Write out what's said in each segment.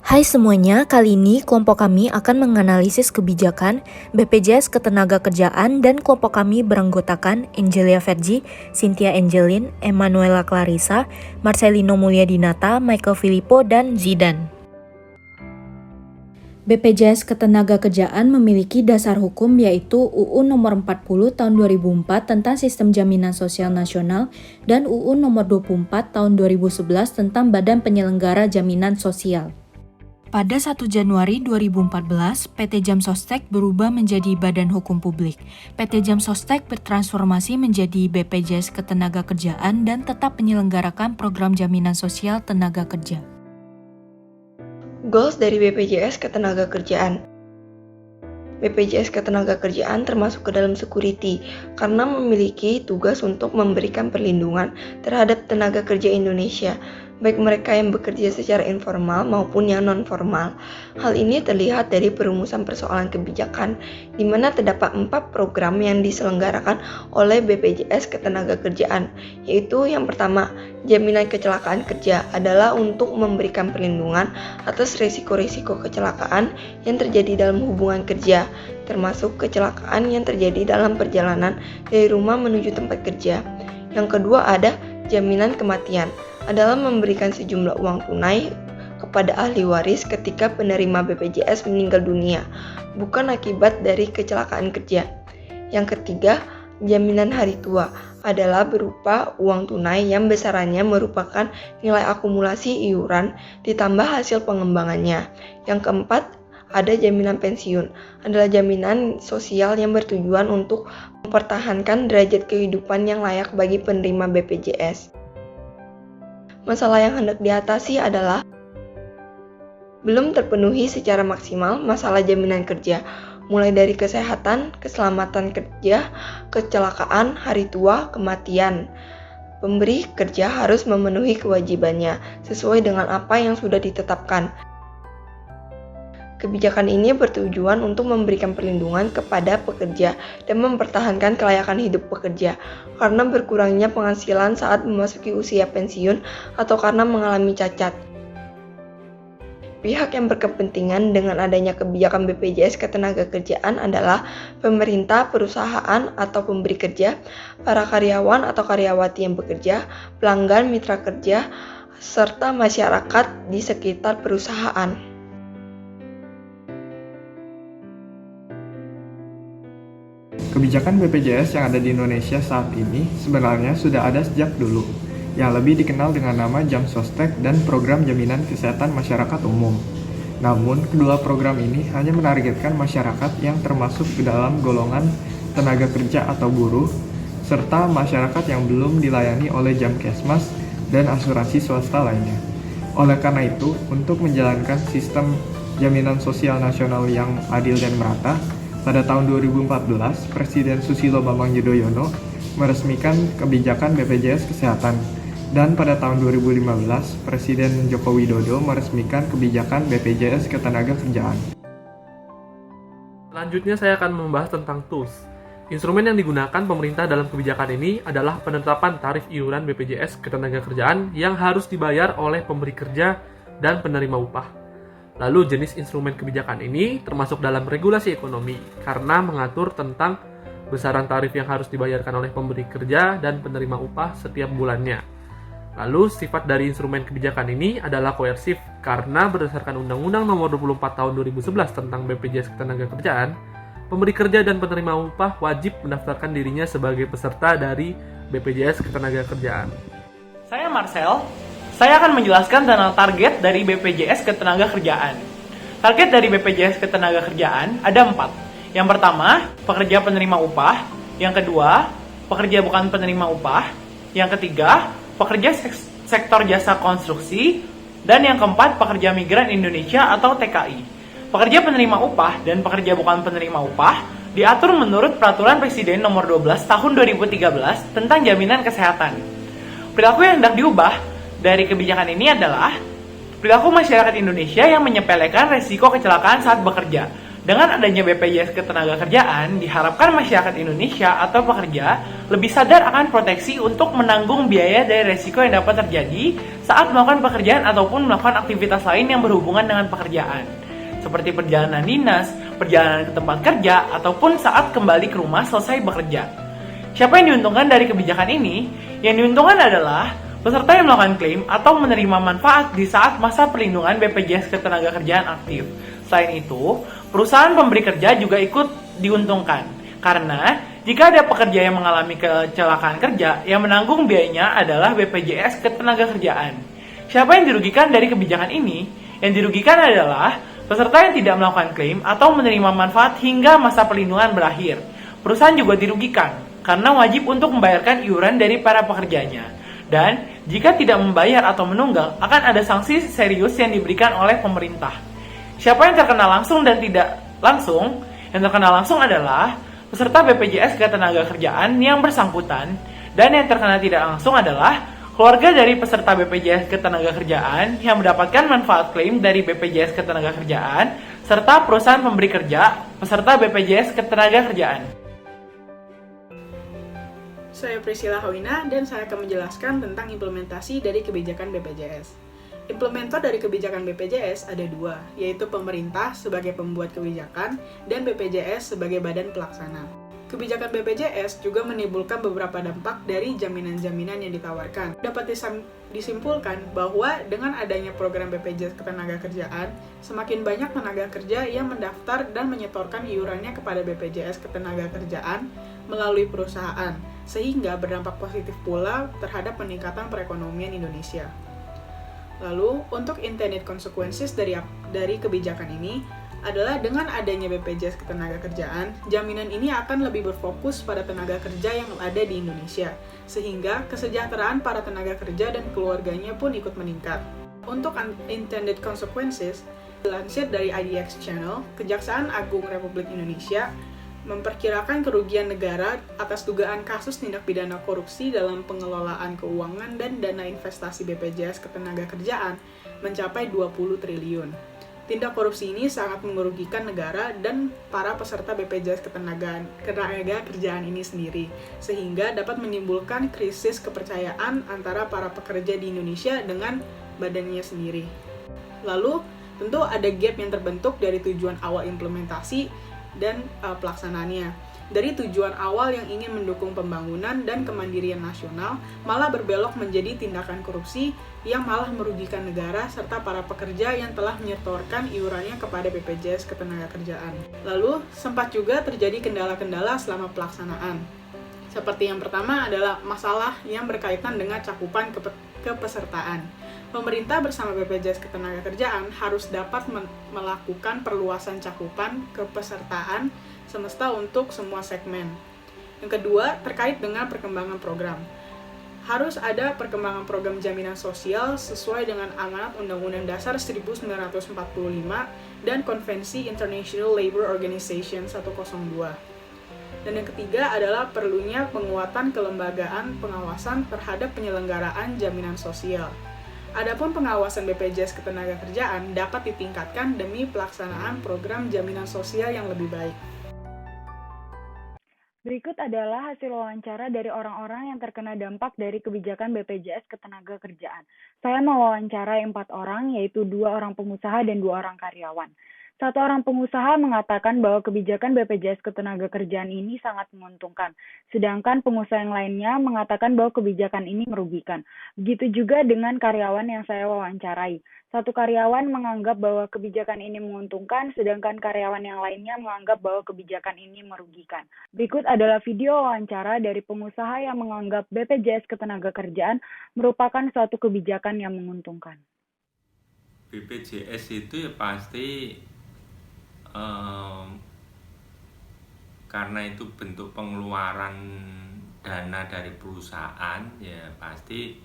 Hai semuanya, kali ini kelompok kami akan menganalisis kebijakan BPJS Ketenagakerjaan dan kelompok kami beranggotakan Angelia Vergi, Cynthia Angelin, Emanuela Clarissa, Marcelino Mulyadinata, Michael Filippo, dan Zidan. BPJS Ketenagakerjaan memiliki dasar hukum yaitu UU Nomor 40 Tahun 2004 tentang Sistem Jaminan Sosial Nasional dan UU Nomor 24 Tahun 2011 tentang Badan Penyelenggara Jaminan Sosial. Pada 1 Januari 2014, PT Jam Sostek berubah menjadi Badan Hukum Publik. PT Jam Sostek bertransformasi menjadi BPJS Ketenagakerjaan dan tetap menyelenggarakan program jaminan sosial tenaga kerja. Goals dari BPJS Ketenagakerjaan. BPJS Ketenagakerjaan termasuk ke dalam security karena memiliki tugas untuk memberikan perlindungan terhadap tenaga kerja Indonesia, baik mereka yang bekerja secara informal maupun yang non-formal. Hal ini terlihat dari perumusan persoalan kebijakan, di mana terdapat 4 program yang diselenggarakan oleh BPJS Ketenagakerjaan, yaitu yang pertama, jaminan kecelakaan kerja adalah untuk memberikan perlindungan atas risiko-risiko kecelakaan yang terjadi dalam hubungan kerja, termasuk kecelakaan yang terjadi dalam perjalanan dari rumah menuju tempat kerja. Yang kedua ada jaminan kematian, adalah memberikan sejumlah uang tunai kepada ahli waris ketika penerima BPJS meninggal dunia, bukan akibat dari kecelakaan kerja. Yang ketiga, jaminan hari tua adalah berupa uang tunai yang besarannya merupakan nilai akumulasi iuran ditambah hasil pengembangannya. Yang keempat, ada jaminan pensiun, adalah jaminan sosial yang bertujuan untuk mempertahankan derajat kehidupan yang layak bagi penerima BPJS. Masalah yang hendak diatasi adalah belum terpenuhi secara maksimal masalah jaminan kerja, mulai dari kesehatan, keselamatan kerja, kecelakaan, hari tua, kematian. Pemberi kerja harus memenuhi kewajibannya sesuai dengan apa yang sudah ditetapkan. Kebijakan ini bertujuan untuk memberikan perlindungan kepada pekerja dan mempertahankan kelayakan hidup pekerja karena berkurangnya penghasilan saat memasuki usia pensiun atau karena mengalami cacat. Pihak yang berkepentingan dengan adanya kebijakan BPJS Ketenagakerjaan adalah pemerintah, perusahaan atau pemberi kerja, para karyawan atau karyawati yang bekerja, pelanggan, mitra kerja, serta masyarakat di sekitar perusahaan. Kebijakan BPJS yang ada di Indonesia saat ini sebenarnya sudah ada sejak dulu, yang lebih dikenal dengan nama Jam Sostek dan Program Jaminan Kesehatan Masyarakat Umum. Namun, kedua program ini hanya menargetkan masyarakat yang termasuk ke dalam golongan tenaga kerja atau buruh, serta masyarakat yang belum dilayani oleh Jamkesmas dan asuransi swasta lainnya. Oleh karena itu, untuk menjalankan sistem jaminan sosial nasional yang adil dan merata, pada tahun 2014, Presiden Susilo Bambang Yudhoyono meresmikan kebijakan BPJS Kesehatan, dan pada tahun 2015, Presiden Joko Widodo meresmikan kebijakan BPJS Ketenagakerjaan. Selanjutnya saya akan membahas tentang tools. Instrumen yang digunakan pemerintah dalam kebijakan ini adalah penetapan tarif iuran BPJS Ketenagakerjaan yang harus dibayar oleh pemberi kerja dan penerima upah. Lalu jenis instrumen kebijakan ini termasuk dalam regulasi ekonomi karena mengatur tentang besaran tarif yang harus dibayarkan oleh pemberi kerja dan penerima upah setiap bulannya. Lalu sifat dari instrumen kebijakan ini adalah koersif karena berdasarkan Undang-Undang Nomor 24 Tahun 2011 tentang BPJS Ketenagakerjaan, pemberi kerja dan penerima upah wajib mendaftarkan dirinya sebagai peserta dari BPJS Ketenagakerjaan. Saya Marcel. Saya akan menjelaskan tentang target dari BPJS Ketenagakerjaan. Target dari BPJS Ketenagakerjaan ada 4. Yang pertama, pekerja penerima upah. Yang kedua, pekerja bukan penerima upah. Yang ketiga, pekerja sektor jasa konstruksi. Dan yang keempat, pekerja migran Indonesia atau TKI. Pekerja penerima upah dan pekerja bukan penerima upah diatur menurut Peraturan Presiden Nomor 12 Tahun 2013 tentang Jaminan Kesehatan. Perilaku yang hendak diubah dari kebijakan ini adalah perilaku masyarakat Indonesia yang menyepelekan resiko kecelakaan saat bekerja Dengan adanya BPJS Ketenagakerjaan, diharapkan masyarakat Indonesia atau pekerja lebih sadar akan proteksi untuk menanggung biaya dari resiko yang dapat terjadi saat melakukan pekerjaan ataupun melakukan aktivitas lain yang berhubungan dengan pekerjaan, seperti perjalanan dinas, perjalanan ke tempat kerja, ataupun saat kembali ke rumah selesai bekerja. Siapa yang diuntungkan dari kebijakan ini? Yang diuntungkan adalah peserta yang melakukan klaim atau menerima manfaat di saat masa perlindungan BPJS Ketenagakerjaan aktif. Selain itu, perusahaan pemberi kerja juga ikut diuntungkan. Karena jika ada pekerja yang mengalami kecelakaan kerja, yang menanggung biayanya adalah BPJS Ketenagakerjaan. Siapa yang dirugikan dari kebijakan ini? Yang dirugikan adalah peserta yang tidak melakukan klaim atau menerima manfaat hingga masa perlindungan berakhir. Perusahaan juga dirugikan karena wajib untuk membayarkan iuran dari para pekerjanya. Dan jika tidak membayar atau menunggang, akan ada sanksi serius yang diberikan oleh pemerintah. Siapa yang terkena langsung dan tidak langsung? Yang terkena langsung adalah peserta BPJS Ketenagakerjaan yang bersangkutan, dan yang terkena tidak langsung adalah keluarga dari peserta BPJS Ketenagakerjaan yang mendapatkan manfaat klaim dari BPJS Ketenagakerjaan, serta perusahaan pemberi kerja peserta BPJS Ketenagakerjaan. Saya Priscilla Hawina dan saya akan menjelaskan tentang implementasi dari kebijakan BPJS. Implementer dari kebijakan BPJS ada dua, yaitu pemerintah sebagai pembuat kebijakan dan BPJS sebagai badan pelaksana. Kebijakan BPJS juga menimbulkan beberapa dampak dari jaminan-jaminan yang ditawarkan. Dapat disimpulkan bahwa dengan adanya program BPJS Ketenagakerjaan, semakin banyak tenaga kerja yang mendaftar dan menyetorkan iurannya kepada BPJS Ketenagakerjaan melalui perusahaan, sehingga berdampak positif pula terhadap peningkatan perekonomian Indonesia. Lalu, untuk intended consequences dari kebijakan ini adalah dengan adanya BPJS Ketenagakerjaan, jaminan ini akan lebih berfokus pada tenaga kerja yang ada di Indonesia, sehingga kesejahteraan para tenaga kerja dan keluarganya pun ikut meningkat. Untuk intended consequences, dilansir dari IDX Channel, Kejaksaan Agung Republik Indonesia memperkirakan kerugian negara atas dugaan kasus tindak pidana korupsi dalam pengelolaan keuangan dan dana investasi BPJS Ketenagakerjaan mencapai 20 triliun. Tindak korupsi ini sangat merugikan negara dan para peserta BPJS Ketenagakerjaan ini sendiri, sehingga dapat menimbulkan krisis kepercayaan antara para pekerja di Indonesia dengan badannya sendiri. Lalu, tentu ada gap yang terbentuk dari tujuan awal implementasi dan pelaksanaannya. Dari tujuan awal yang ingin mendukung pembangunan dan kemandirian nasional, malah berbelok menjadi tindakan korupsi yang malah merugikan negara serta para pekerja yang telah menyetorkan iurannya kepada BPJS Ketenagakerjaan. Lalu, sempat juga terjadi kendala-kendala selama pelaksanaan. Seperti yang pertama adalah masalah yang berkaitan dengan cakupan kepesertaan. Pemerintah bersama BPJS Ketenagakerjaan harus dapat melakukan perluasan cakupan kepesertaan semesta untuk semua segmen. Yang kedua, terkait dengan perkembangan program. Harus ada perkembangan program jaminan sosial sesuai dengan amanat Undang-Undang Dasar 1945 dan Konvensi International Labour Organization 102. Dan yang ketiga adalah perlunya penguatan kelembagaan pengawasan terhadap penyelenggaraan jaminan sosial. Adapun pengawasan BPJS Ketenagakerjaan dapat ditingkatkan demi pelaksanaan program jaminan sosial yang lebih baik. Berikut adalah hasil wawancara dari orang-orang yang terkena dampak dari kebijakan BPJS Ketenagakerjaan. Saya mewawancarai 4 orang, yaitu 2 orang pengusaha dan 2 orang karyawan. 1 orang pengusaha mengatakan bahwa kebijakan BPJS Ketenagakerjaan ini sangat menguntungkan, sedangkan pengusaha yang lainnya mengatakan bahwa kebijakan ini merugikan. Begitu juga dengan karyawan yang saya wawancarai. 1 karyawan menganggap bahwa kebijakan ini menguntungkan, sedangkan karyawan yang lainnya menganggap bahwa kebijakan ini merugikan. Berikut adalah video wawancara dari pengusaha yang menganggap BPJS Ketenagakerjaan merupakan suatu kebijakan yang menguntungkan. BPJS itu ya pasti karena itu bentuk pengeluaran dana dari perusahaan, ya pasti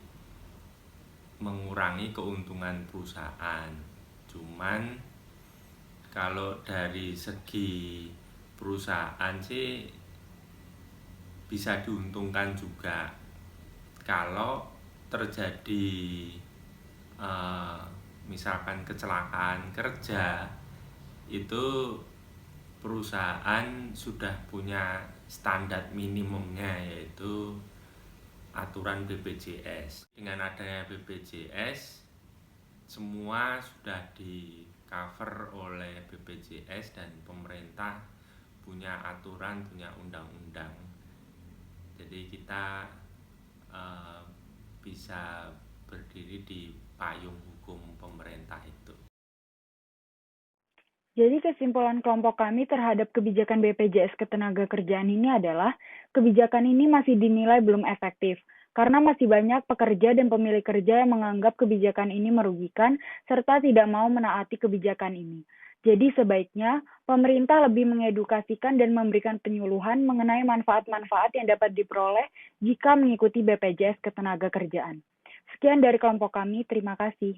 mengurangi keuntungan perusahaan. Cuman kalau dari segi perusahaan sih bisa diuntungkan juga kalau terjadi misalkan kecelakaan kerja, itu perusahaan sudah punya standar minimumnya, yaitu aturan BPJS. Dengan adanya BPJS, semua sudah di cover oleh BPJS dan pemerintah punya aturan, punya undang-undang. Jadi kita bisa berdiri di payung hukum pemerintah itu. Jadi kesimpulan kelompok kami terhadap kebijakan BPJS Ketenagakerjaan ini adalah kebijakan ini masih dinilai belum efektif karena masih banyak pekerja dan pemilik kerja yang menganggap kebijakan ini merugikan serta tidak mau menaati kebijakan ini. Jadi sebaiknya pemerintah lebih mengedukasikan dan memberikan penyuluhan mengenai manfaat-manfaat yang dapat diperoleh jika mengikuti BPJS Ketenagakerjaan. Sekian dari kelompok kami, terima kasih.